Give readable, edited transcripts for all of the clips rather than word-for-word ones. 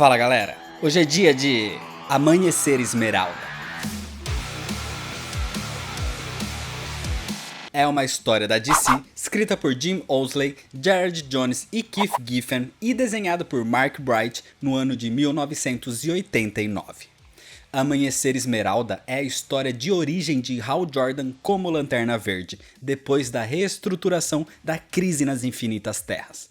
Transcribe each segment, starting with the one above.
Fala galera, hoje é dia de Amanhecer Esmeralda. É uma história da DC, escrita por Jim Owsley, Jared Jones e Keith Giffen e desenhada por Mark Bright no ano de 1989. Amanhecer Esmeralda é a história de origem de Hal Jordan como Lanterna Verde, depois da reestruturação da crise nas Infinitas Terras.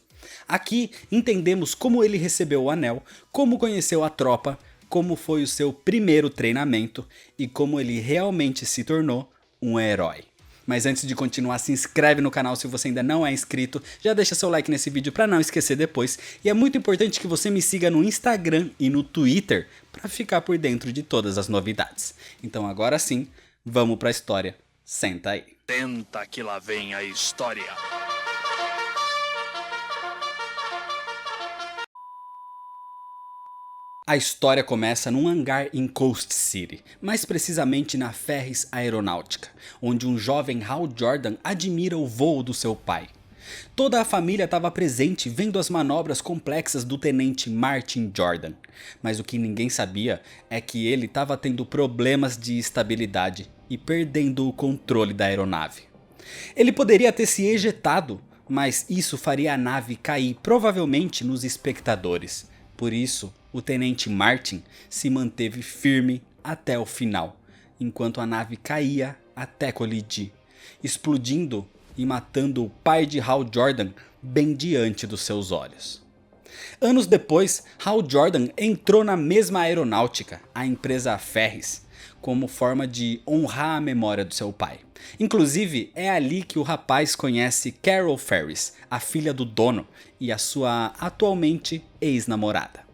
Aqui entendemos como ele recebeu o anel, como conheceu a tropa, como foi o seu primeiro treinamento e como ele realmente se tornou um herói. Mas antes de continuar, se inscreve no canal se você ainda não é inscrito, já deixa seu like nesse vídeo para não esquecer depois. E é muito importante que você me siga no Instagram e no Twitter para ficar por dentro de todas as novidades. Então agora sim, vamos para a história. Senta aí. Senta que lá vem a história. A história começa num hangar em Coast City, mais precisamente na Ferris Aeronáutica, onde um jovem Hal Jordan admira o voo do seu pai. Toda a família estava presente vendo as manobras complexas do tenente Martin Jordan, mas o que ninguém sabia é que ele estava tendo problemas de estabilidade e perdendo o controle da aeronave. Ele poderia ter se ejetado, mas isso faria a nave cair provavelmente nos espectadores. Por isso, o tenente Martin se manteve firme até o final, enquanto a nave caía até colidir, explodindo e matando o pai de Hal Jordan bem diante dos seus olhos. Anos depois, Hal Jordan entrou na mesma aeronáutica, a empresa Ferris, como forma de honrar a memória do seu pai. Inclusive, é ali que o rapaz conhece Carol Ferris, a filha do dono e a sua atualmente ex-namorada.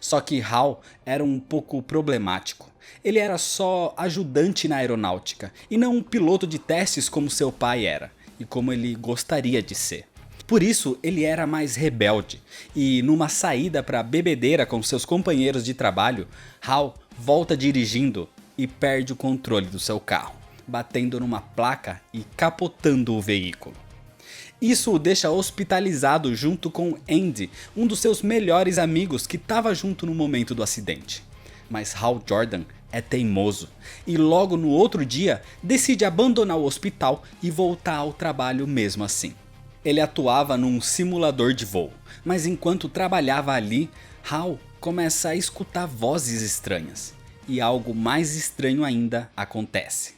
Só que Hal era um pouco problemático. Ele era só ajudante na aeronáutica e não um piloto de testes como seu pai era e como ele gostaria de ser. Por isso ele era mais rebelde e numa saída para bebedeira com seus companheiros de trabalho, Hal volta dirigindo e perde o controle do seu carro, batendo numa placa e capotando o veículo. Isso o deixa hospitalizado junto com Andy, um dos seus melhores amigos que estava junto no momento do acidente. Mas Hal Jordan é teimoso e logo no outro dia decide abandonar o hospital e voltar ao trabalho mesmo assim. Ele atuava num simulador de voo, mas enquanto trabalhava ali, Hal começa a escutar vozes estranhas. E algo mais estranho ainda acontece.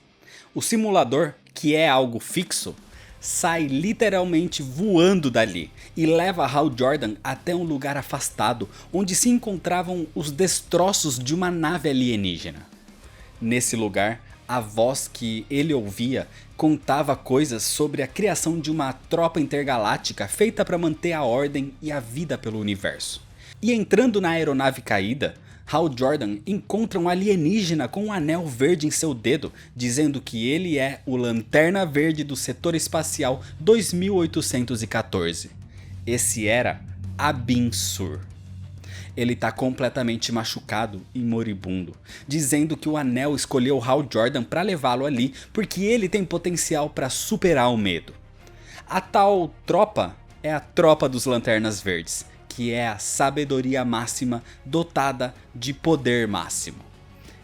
O simulador, que é algo fixo, sai literalmente voando dali e leva Hal Jordan até um lugar afastado onde se encontravam os destroços de uma nave alienígena. Nesse lugar, a voz que ele ouvia contava coisas sobre a criação de uma tropa intergaláctica feita para manter a ordem e a vida pelo universo. E entrando na aeronave caída, Hal Jordan encontra um alienígena com um anel verde em seu dedo, dizendo que ele é o Lanterna Verde do Setor Espacial 2814. Esse era Abin Sur. Ele está completamente machucado e moribundo, dizendo que o anel escolheu Hal Jordan para levá-lo ali porque ele tem potencial para superar o medo. A tal tropa é a tropa dos Lanternas Verdes, que é a sabedoria máxima dotada de poder máximo.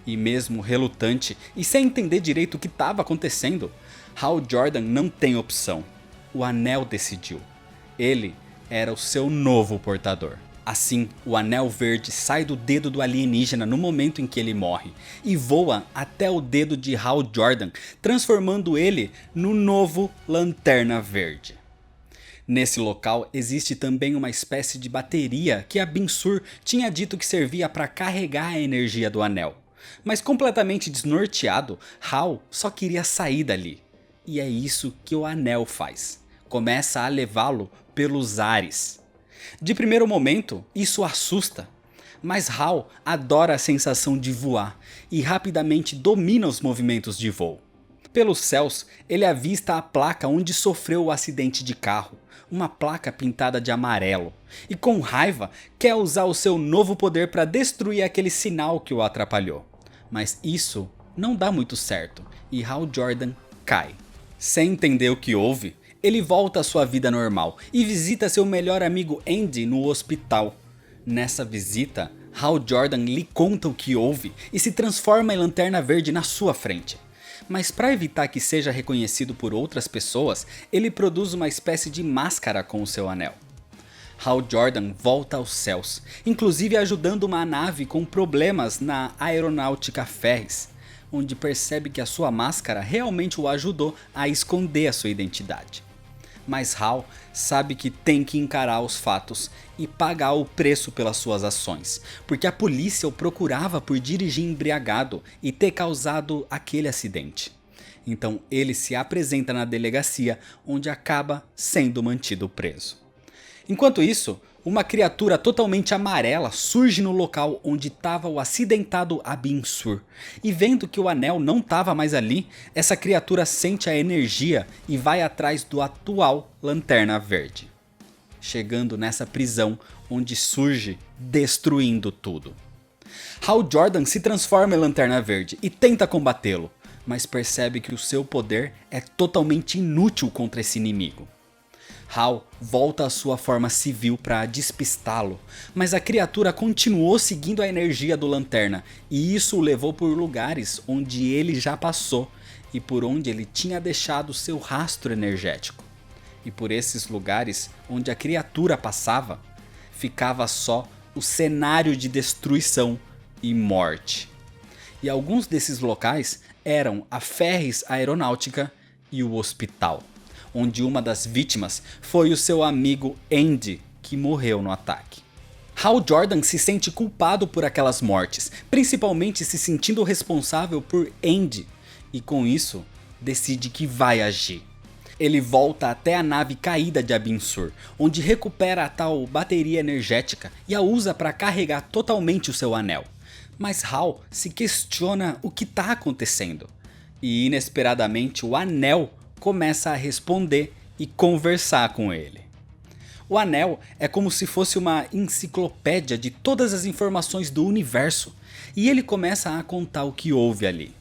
E mesmo relutante e sem entender direito o que estava acontecendo, Hal Jordan não tem opção. O anel decidiu. Ele era o seu novo portador. Assim, o anel verde sai do dedo do alienígena no momento em que ele morre e voa até o dedo de Hal Jordan, transformando ele no novo Lanterna Verde. Nesse local existe também uma espécie de bateria que Abin Sur tinha dito que servia para carregar a energia do anel. Mas completamente desnorteado, Hal só queria sair dali. E é isso que o anel faz. Começa a levá-lo pelos ares. De primeiro momento, isso assusta. Mas Hal adora a sensação de voar e rapidamente domina os movimentos de voo. Pelos céus, ele avista a placa onde sofreu o acidente de carro, uma placa pintada de amarelo, e com raiva quer usar o seu novo poder para destruir aquele sinal que o atrapalhou. Mas isso não dá muito certo e Hal Jordan cai. Sem entender o que houve, ele volta à sua vida normal e visita seu melhor amigo Andy no hospital. Nessa visita, Hal Jordan lhe conta o que houve e se transforma em Lanterna Verde na sua frente. Mas para evitar que seja reconhecido por outras pessoas, ele produz uma espécie de máscara com o seu anel. Hal Jordan volta aos céus, inclusive ajudando uma nave com problemas na aeronáutica Ferris, onde percebe que a sua máscara realmente o ajudou a esconder a sua identidade. Mas Hal sabe que tem que encarar os fatos e pagar o preço pelas suas ações, porque a polícia o procurava por dirigir embriagado e ter causado aquele acidente. Então ele se apresenta na delegacia, onde acaba sendo mantido preso. Enquanto isso, uma criatura totalmente amarela surge no local onde estava o acidentado Abin Sur. E vendo que o anel não estava mais ali, essa criatura sente a energia e vai atrás do atual Lanterna Verde. Chegando nessa prisão onde surge destruindo tudo. Hal Jordan se transforma em Lanterna Verde e tenta combatê-lo, mas percebe que o seu poder é totalmente inútil contra esse inimigo. Hal volta à sua forma civil para despistá-lo, mas a criatura continuou seguindo a energia do Lanterna e isso o levou por lugares onde ele já passou e por onde ele tinha deixado seu rastro energético. E por esses lugares onde a criatura passava, ficava só o cenário de destruição e morte. E alguns desses locais eram a Ferris Aeronáutica e o hospital, onde uma das vítimas foi o seu amigo Andy, que morreu no ataque. Hal Jordan se sente culpado por aquelas mortes, principalmente se sentindo responsável por Andy, e com isso decide que vai agir. Ele volta até a nave caída de Abin Sur, onde recupera a tal bateria energética e a usa para carregar totalmente o seu anel. Mas Hal se questiona o que está acontecendo, e inesperadamente o anel começa a responder e conversar com ele. O anel é como se fosse uma enciclopédia de todas as informações do universo, e ele começa a contar o que houve ali.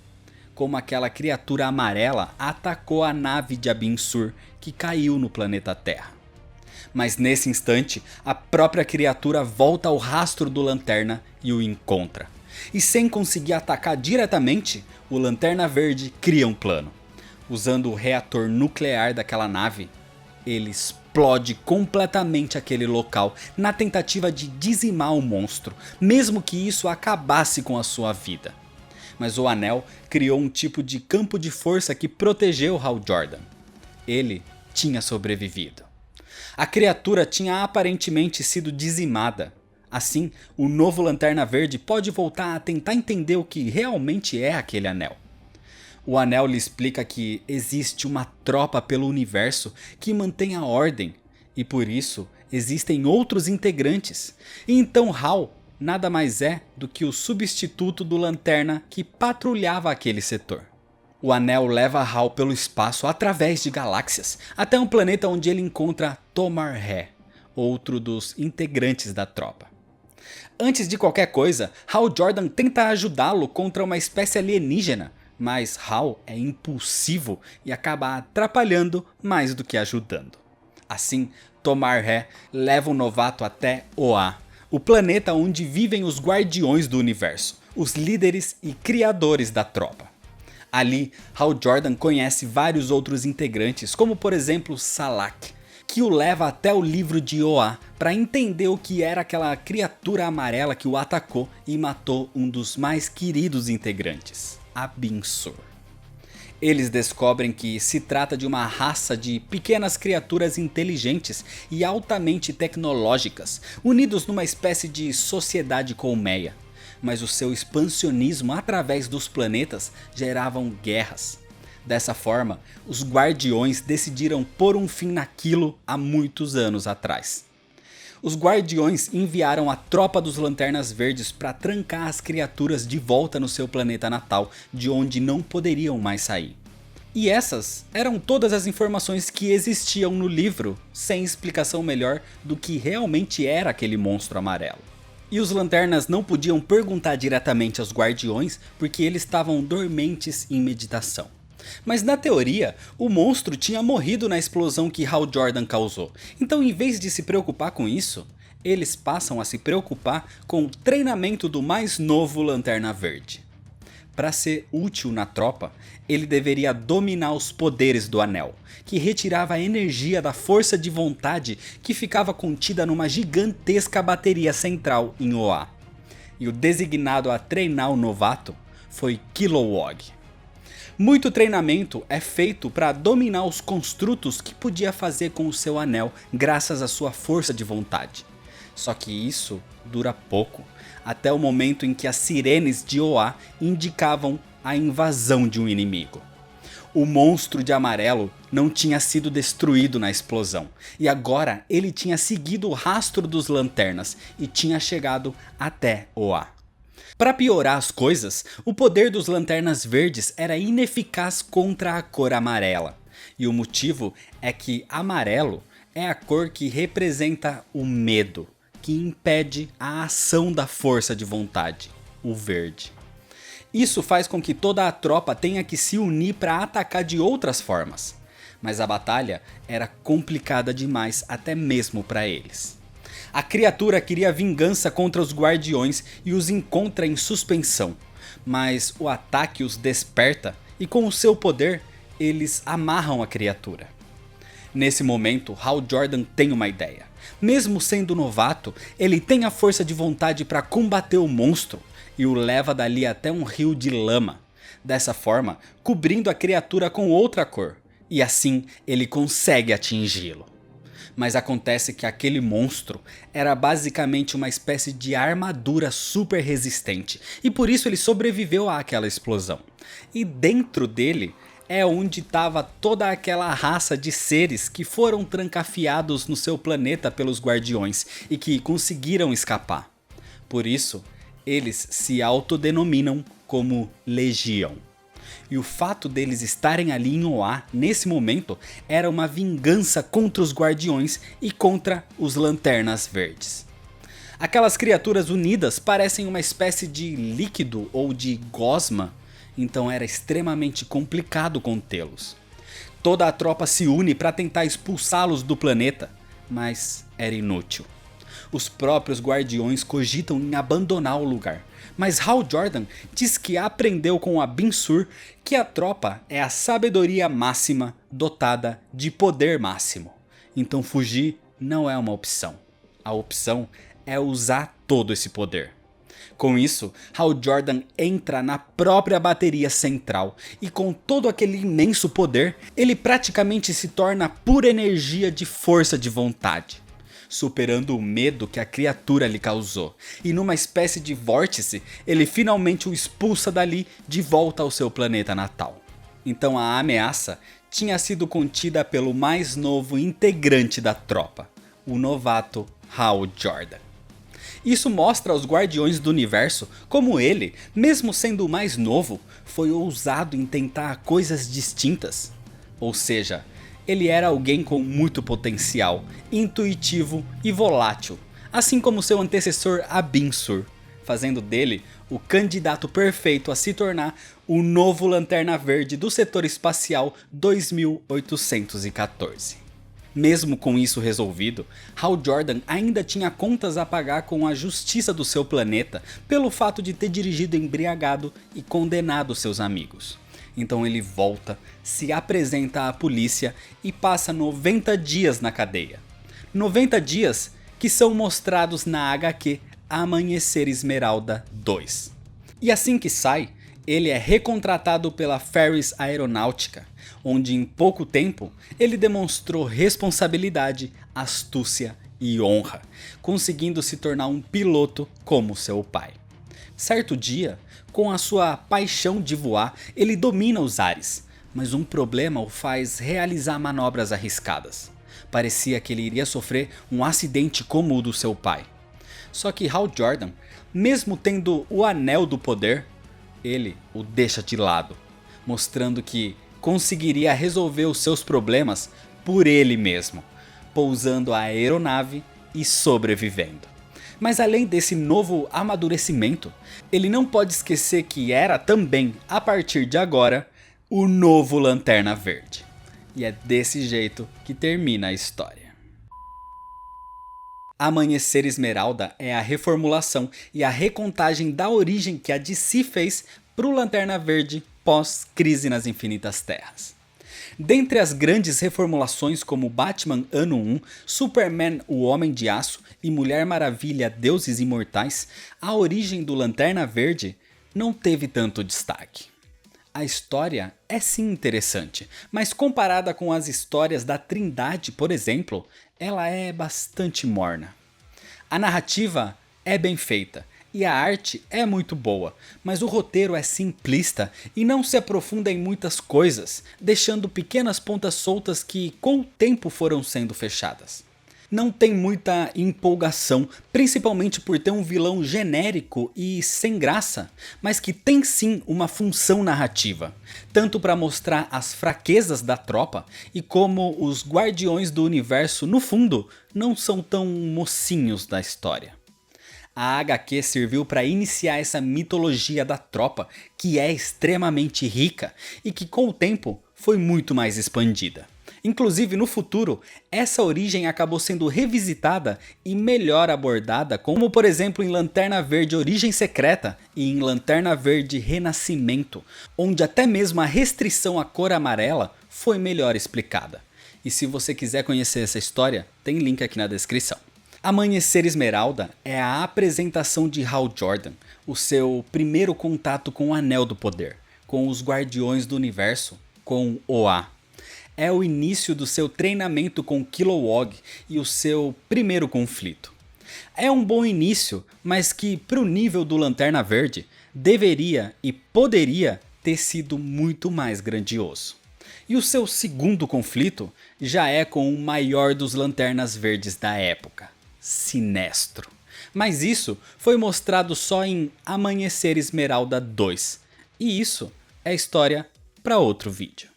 Como aquela criatura amarela atacou a nave de Abin Sur que caiu no planeta Terra. Mas nesse instante, a própria criatura volta ao rastro do Lanterna e o encontra. E sem conseguir atacar diretamente, o Lanterna Verde cria um plano. Usando o reator nuclear daquela nave, ele explode completamente aquele local na tentativa de dizimar o monstro, mesmo que isso acabasse com a sua vida. Mas o anel criou um tipo de campo de força que protegeu Hal Jordan. Ele tinha sobrevivido. A criatura tinha aparentemente sido dizimada. Assim, o novo Lanterna Verde pode voltar a tentar entender o que realmente é aquele anel. O anel lhe explica que existe uma tropa pelo universo que mantém a ordem, e por isso existem outros integrantes. E então Hal nada mais é do que o substituto do Lanterna que patrulhava aquele setor. O anel leva Hal pelo espaço através de galáxias, até um planeta onde ele encontra Tomar-Re, outro dos integrantes da tropa. Antes de qualquer coisa, Hal Jordan tenta ajudá-lo contra uma espécie alienígena, mas Hal é impulsivo e acaba atrapalhando mais do que ajudando. Assim, Tomar-Re leva o novato até Oa, o planeta onde vivem os Guardiões do Universo, os líderes e criadores da tropa. Ali, Hal Jordan conhece vários outros integrantes, como por exemplo Salak, que o leva até o livro de Oa para entender o que era aquela criatura amarela que o atacou e matou um dos mais queridos integrantes, Abin Sur. Eles descobrem que se trata de uma raça de pequenas criaturas inteligentes e altamente tecnológicas, unidos numa espécie de sociedade colmeia. Mas o seu expansionismo através dos planetas geravam guerras. Dessa forma, os Guardiões decidiram pôr um fim naquilo há muitos anos atrás. Os Guardiões enviaram a tropa dos Lanternas Verdes para trancar as criaturas de volta no seu planeta natal, de onde não poderiam mais sair. E essas eram todas as informações que existiam no livro, sem explicação melhor do que realmente era aquele monstro amarelo. E os Lanternas não podiam perguntar diretamente aos Guardiões porque eles estavam dormentes em meditação. Mas na teoria, o monstro tinha morrido na explosão que Hal Jordan causou, então em vez de se preocupar com isso, eles passam a se preocupar com o treinamento do mais novo Lanterna Verde. Para ser útil na tropa, ele deveria dominar os poderes do Anel, que retirava a energia da força de vontade que ficava contida numa gigantesca bateria central em Oa. E o designado a treinar o novato foi Kilowog. Muito treinamento é feito para dominar os construtos que podia fazer com o seu anel graças à sua força de vontade. Só que isso dura pouco, até o momento em que as sirenes de Oa indicavam a invasão de um inimigo. O monstro de amarelo não tinha sido destruído na explosão, e agora ele tinha seguido o rastro dos lanternas e tinha chegado até Oa. Para piorar as coisas, o poder dos lanternas verdes era ineficaz contra a cor amarela, e o motivo é que amarelo é a cor que representa o medo, que impede a ação da força de vontade, o verde. Isso faz com que toda a tropa tenha que se unir para atacar de outras formas, mas a batalha era complicada demais até mesmo para eles. A criatura queria vingança contra os guardiões e os encontra em suspensão, mas o ataque os desperta e com o seu poder eles amarram a criatura. Nesse momento, Hal Jordan tem uma ideia. Mesmo sendo novato, ele tem a força de vontade para combater o monstro e o leva dali até um rio de lama. Dessa forma, cobrindo a criatura com outra cor, e assim ele consegue atingi-lo. Mas acontece que aquele monstro era basicamente uma espécie de armadura super resistente, e por isso ele sobreviveu àquela explosão. E dentro dele é onde estava toda aquela raça de seres que foram trancafiados no seu planeta pelos guardiões e que conseguiram escapar. Por isso, eles se autodenominam como Legião. E o fato deles estarem ali em Oa nesse momento era uma vingança contra os guardiões e contra os Lanternas Verdes. Aquelas criaturas unidas parecem uma espécie de líquido ou de gosma, então era extremamente complicado contê-los. Toda a tropa se une para tentar expulsá-los do planeta, mas era inútil. Os próprios guardiões cogitam em abandonar o lugar, mas Hal Jordan diz que aprendeu com a Bin-Sur que a tropa é a sabedoria máxima dotada de poder máximo. Então fugir não é uma opção. A opção é usar todo esse poder. Com isso, Hal Jordan entra na própria bateria central e com todo aquele imenso poder, ele praticamente se torna pura energia de força de vontade, superando o medo que a criatura lhe causou, e numa espécie de vórtice, ele finalmente o expulsa dali de volta ao seu planeta natal. Então a ameaça tinha sido contida pelo mais novo integrante da tropa, o novato Hal Jordan. Isso mostra aos Guardiões do Universo como ele, mesmo sendo o mais novo, foi ousado em tentar coisas distintas. Ou seja, ele era alguém com muito potencial, intuitivo e volátil, assim como seu antecessor Bin-Sur, fazendo dele o candidato perfeito a se tornar o novo Lanterna Verde do setor espacial 2814. Mesmo com isso resolvido, Hal Jordan ainda tinha contas a pagar com a justiça do seu planeta pelo fato de ter dirigido embriagado e condenado seus amigos. Então ele volta, se apresenta à polícia e passa 90 dias na cadeia. 90 dias que são mostrados na HQ Amanhecer Esmeralda 2. E assim que sai, ele é recontratado pela Ferris Aeronáutica, onde em pouco tempo ele demonstrou responsabilidade, astúcia e honra, conseguindo se tornar um piloto como seu pai. Certo dia, com a sua paixão de voar, ele domina os ares, mas um problema o faz realizar manobras arriscadas. Parecia que ele iria sofrer um acidente como o do seu pai. Só que Hal Jordan, mesmo tendo o anel do poder, ele o deixa de lado, mostrando que conseguiria resolver os seus problemas por ele mesmo, pousando a aeronave e sobrevivendo. Mas além desse novo amadurecimento, ele não pode esquecer que era também, a partir de agora, o novo Lanterna Verde. E é desse jeito que termina a história. Amanhecer Esmeralda é a reformulação e a recontagem da origem que a DC fez para o Lanterna Verde pós-Crise nas Infinitas Terras. Dentre as grandes reformulações como Batman Ano 1, Superman o Homem de Aço e Mulher Maravilha Deuses Imortais, a origem do Lanterna Verde não teve tanto destaque. A história é sim interessante, mas comparada com as histórias da Trindade, por exemplo, ela é bastante morna. A narrativa é bem feita e a arte é muito boa, mas o roteiro é simplista e não se aprofunda em muitas coisas, deixando pequenas pontas soltas que com o tempo foram sendo fechadas. Não tem muita empolgação, principalmente por ter um vilão genérico e sem graça, mas que tem sim uma função narrativa, tanto para mostrar as fraquezas da tropa e como os Guardiões do Universo no fundo não são tão mocinhos da história. A HQ serviu para iniciar essa mitologia da tropa, que é extremamente rica e que com o tempo foi muito mais expandida. Inclusive no futuro, essa origem acabou sendo revisitada e melhor abordada, como por exemplo em Lanterna Verde Origem Secreta e em Lanterna Verde Renascimento, onde até mesmo a restrição à cor amarela foi melhor explicada. E se você quiser conhecer essa história, tem link aqui na descrição. Amanhecer Esmeralda é a apresentação de Hal Jordan, o seu primeiro contato com o Anel do Poder, com os Guardiões do Universo, com Oa. É o início do seu treinamento com Kilowog e o seu primeiro conflito. É um bom início, mas que para o nível do Lanterna Verde, deveria e poderia ter sido muito mais grandioso. E o seu segundo conflito já é com o maior dos Lanternas Verdes da época, Sinestro. Mas isso foi mostrado só em Amanhecer Esmeralda 2. E isso é história para outro vídeo.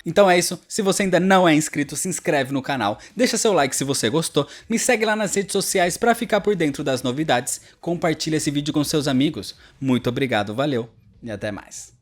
Então é isso, se você ainda não é inscrito, se inscreve no canal, deixa seu like se você gostou, me segue lá nas redes sociais para ficar por dentro das novidades, compartilha esse vídeo com seus amigos. Muito obrigado, valeu e até mais.